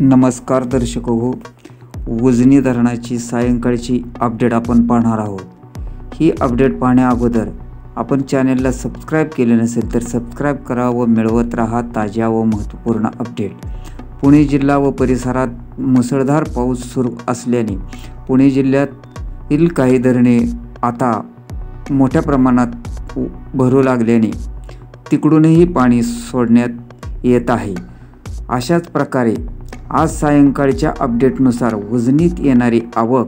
नमस्कार दर्शक हो, उजनी धरणाची सायंकाळची अपडेट आपण पाहणार आहोत। ही अपडेट पाहण्या अगोदर आपण चॅनलला सबस्क्राइब केले नसेल तर सबस्क्राइब करा व मिळवत राहा ताज्या व महत्त्वपूर्ण अपडेट। पुणे जिल्हा व परिसरात मुसळधार पाऊस सुरू असल्याने पुणे जिल्ह्यातील काही धरणे आता मोठ्या प्रमाणात भरू लागल्याने तिकडूनही पाणी सोडण्यात येत आहे। अशाच प्रकारे आज सायंकाळच्या अपडेटनुसार उजनीत येणारी आवक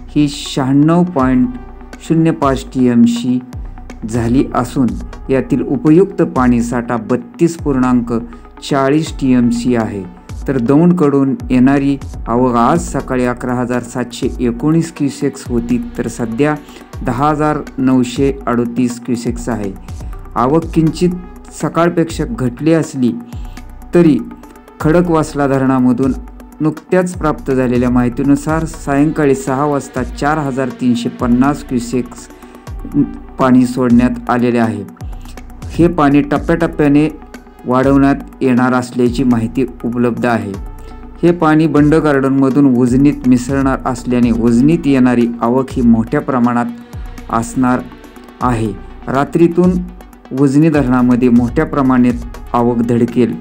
ही 96.05 TMC झाली असून यातील उपयुक्त पाणीसाठा 32.40 TMC आहे। तर दौंडकडून येणारी आवक आज सकाळी 11,719 क्युसेक्स होती तर सध्या 10,938 क्युसेक्स आहे। आवक किंचित सकाळपेक्षा घटली असली तरी खडकवासला धरणामधून नुकत्याच प्राप्त झालेल्या माहितीनुसार सायंकाळी 6 वाजता 4,350 क्युसेक्स पाणी सोडण्यात आलेले आहे। हे पाणी टप्प्याटप्प्याने वाढवण्यात येणार असल्याची माहिती उपलब्ध आहे। हे पाणी बंड गार्डनमधून उजनीत मिसळणार असल्याने उजनीत येणारी आवक ही मोठ्या प्रमाणात असणार आहे। रात्रीतून उजनी धरणामध्ये मोठ्या प्रमाणात आवक धडकेल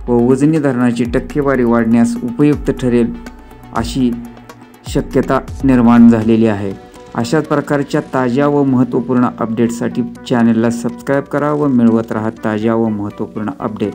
व उजनी धरणाची टक्केवारी वाढण्यास उपयुक्त ठरेल अशी शक्यता निर्माण झालेली आहे। अशाच प्रकारच्या ताज्या व महत्त्वपूर्ण अपडेटसाठी चॅनलला सबस्क्राइब करा व मिळवत राहा ताज्या व महत्त्वपूर्ण अपडेट।